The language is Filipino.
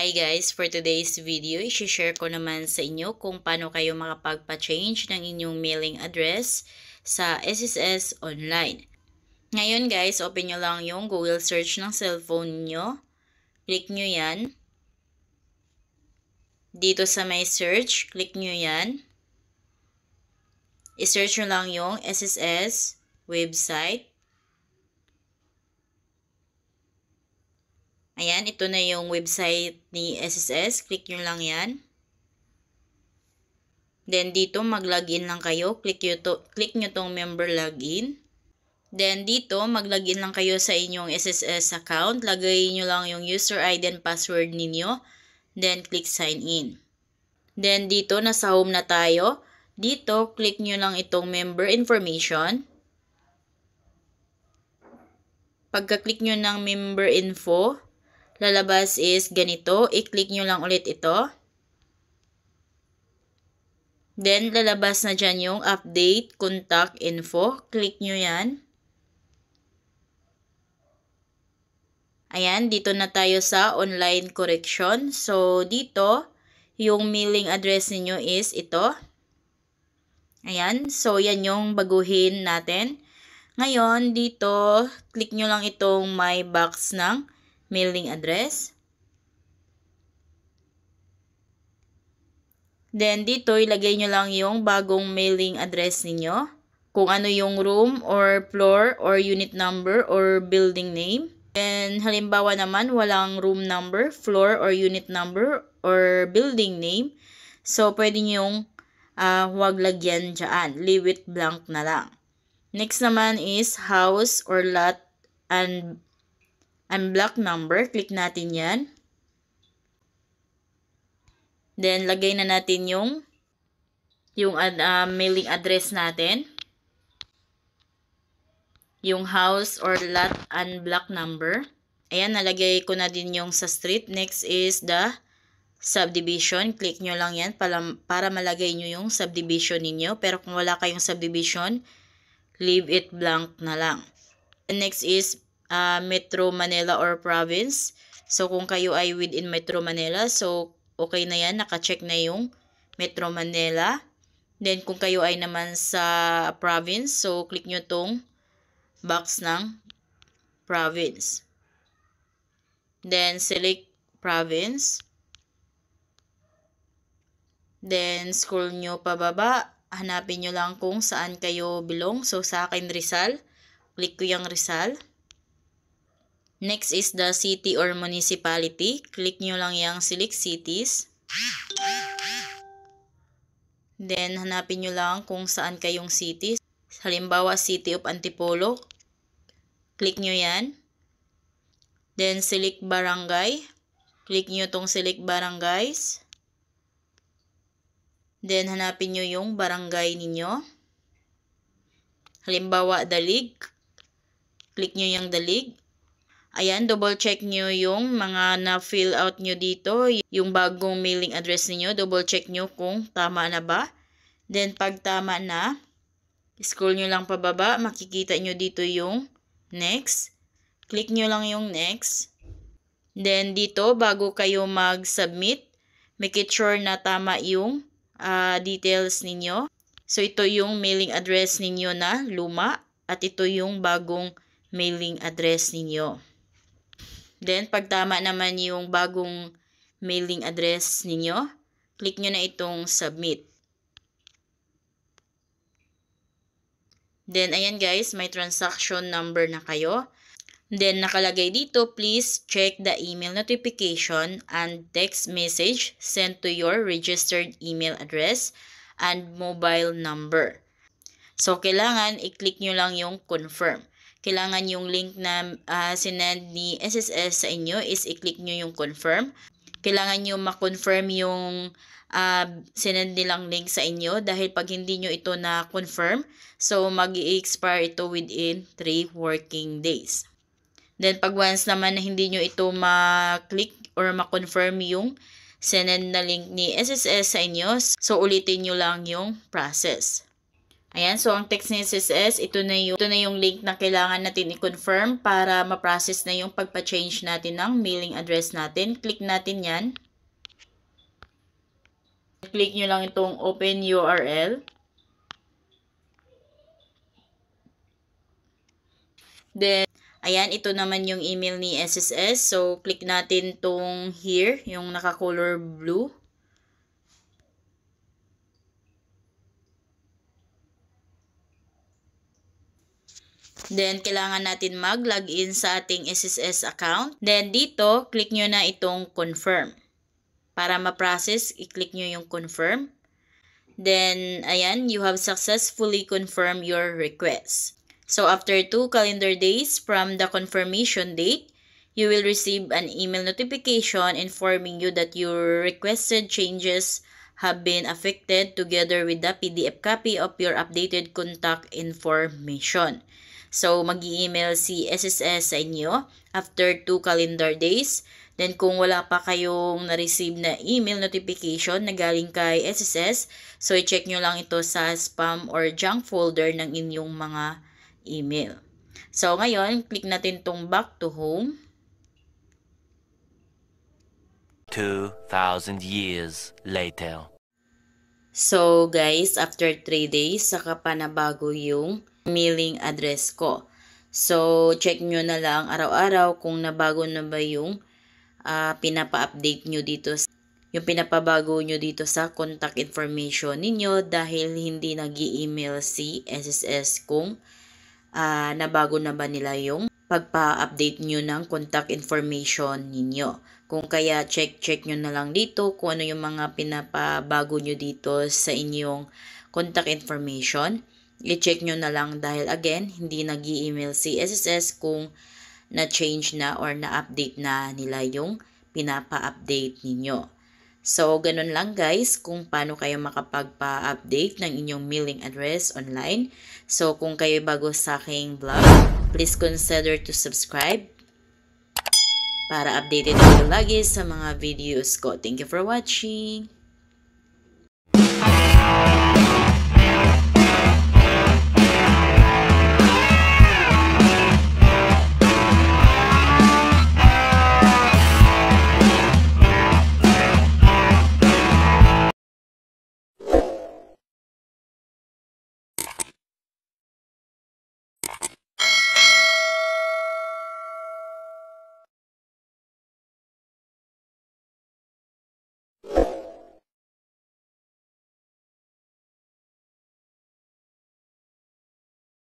Hi guys, for today's video, i-share ko naman sa inyo kung paano kayo makapagpa-change ng inyong mailing address sa SSS Online. Ngayon guys, open nyo lang yung Google search ng cellphone nyo. Click nyo yan. Dito sa may search, click nyo yan. I-search nyo lang yung SSS website. Ayan, ito na yung website ni SSS. Click nyo lang yan. Then, dito, mag-login lang kayo. Click nyo tong member login. Then, dito, mag-login lang kayo sa inyong SSS account. Lagay nyo lang yung user ID and password ninyo. Then, click sign in. Then, dito, nasa home na tayo. Dito, click nyo lang itong member information. Pagka-click nyo ng member info, lalabas is ganito. I-click nyo lang ulit ito. Then, lalabas na dyan yung update contact info. Click nyo yan. Ayan, dito na tayo sa online correction. So, dito, yung mailing address niyo is ito. Ayan, so yan yung baguhin natin. Ngayon, dito, click nyo lang itong my box ng mailing address. Then, dito, ilagay nyo lang yung bagong mailing address ninyo. Kung ano yung room or floor or unit number or building name. And, halimbawa naman, walang room number, floor or unit number or building name. So, pwede nyong huwag lagyan dyan. Leave it blank na lang. Next naman is house or lot and block number. Click natin yan. Then, lagay na natin yung mailing address natin. Yung house or lot and block number. Ayan, nalagay ko na din yung sa street. Next is the subdivision. Click nyo lang yan para malagay nyo yung subdivision ninyo. Pero kung wala kayong subdivision, leave it blank na lang. And next is Metro Manila or province. So, kung kayo ay within Metro Manila, so okay na yan. Naka-check na yung Metro Manila. Then, kung kayo ay naman sa province, so click nyo tong box ng province. Then, select province. Then, scroll nyo pababa. Hanapin nyo lang kung saan kayo belong. So, sa akin, Rizal. Click ko yung Rizal. Next is the city or municipality. Click nyo lang yung select cities. Then, hanapin nyo lang kung saan kayong cities. Halimbawa, City of Antipolo. Click nyo yan. Then, select barangay. Click nyo tong select barangays. Then, hanapin nyo yung barangay ninyo. Halimbawa, Dalig. Click nyo yung Dalig. Ayan, double check nyo yung mga na-fill out nyo dito. Yung bagong mailing address niyo, double check nyo kung tama na ba. Then, pag tama na, scroll nyo lang pababa. Makikita nyo dito yung next. Click nyo lang yung next. Then, dito, bago kayo mag-submit, make it sure na tama yung details ninyo. So, ito yung mailing address ninyo na luma at ito yung bagong mailing address ninyo. Then, pag tama naman yung bagong mailing address ninyo, click nyo na itong submit. Then, ayan guys, may transaction number na kayo. Then, nakalagay dito, please check the email notification and text message sent to your registered email address and mobile number. So, kailangan i-click nyo lang yung confirm. Kailangan yung link na sinend ni SSS sa inyo is i-click nyo yung confirm. Kailangan nyo ma-confirm yung sinend nilang link sa inyo dahil pag hindi nyo ito na-confirm, so mag-i-expire ito within 3 working days. Then, pag once naman na hindi nyo ito ma-click or ma-confirm yung sinend na link ni SSS sa inyo, so ulitin nyo lang yung process. Ayan, so ang text ni SSS, ito na yung link na kailangan natin i-confirm para ma-process na yung pagpa-change natin ng mailing address natin. Click natin yan. Click nyo lang itong open URL. Then, ayan, ito naman yung email ni SSS. So, click natin tong here, yung naka-color blue. Then, kailangan natin mag-login sa ating SSS account. Then, dito, click nyo na itong confirm. Para ma-process, i-click nyo yung confirm. Then, ayan, you have successfully confirmed your request. So, after 2 calendar days from the confirmation date, you will receive an email notification informing you that your requested changes have been affected together with the PDF copy of your updated contact information. So, mag-i-email si SSS sa inyo after 2 calendar days. Then, kung wala pa kayong na-receive na email notification na galing kay SSS, so i-check nyo lang ito sa spam or junk folder ng inyong mga email. So, ngayon, click natin tong back to home. 2,000 years later. So, guys, after 3 days, saka pa nabago yung mailing address ko. So, check nyo na lang araw-araw kung nabago na ba yung pinapa-update nyo dito. Yung pinapabago nyo dito sa contact information ninyo dahil hindi nag-i-email si SSS kung nabago na ba nila yung pagpa-update nyo ng contact information ninyo. Kung kaya, check nyo na lang dito kung ano yung mga pinapabago nyo dito sa inyong contact information. I-check nyo na lang dahil again, hindi nag-i-email si SSS kung na-change na or na-update na nila yung pinapa-update ninyo. So, ganun lang guys kung paano kayo makapagpa-update ng inyong mailing address online. So, kung kayo bago sa aking vlog, please consider to subscribe para updated kayo lagi sa mga videos ko. Thank you for watching!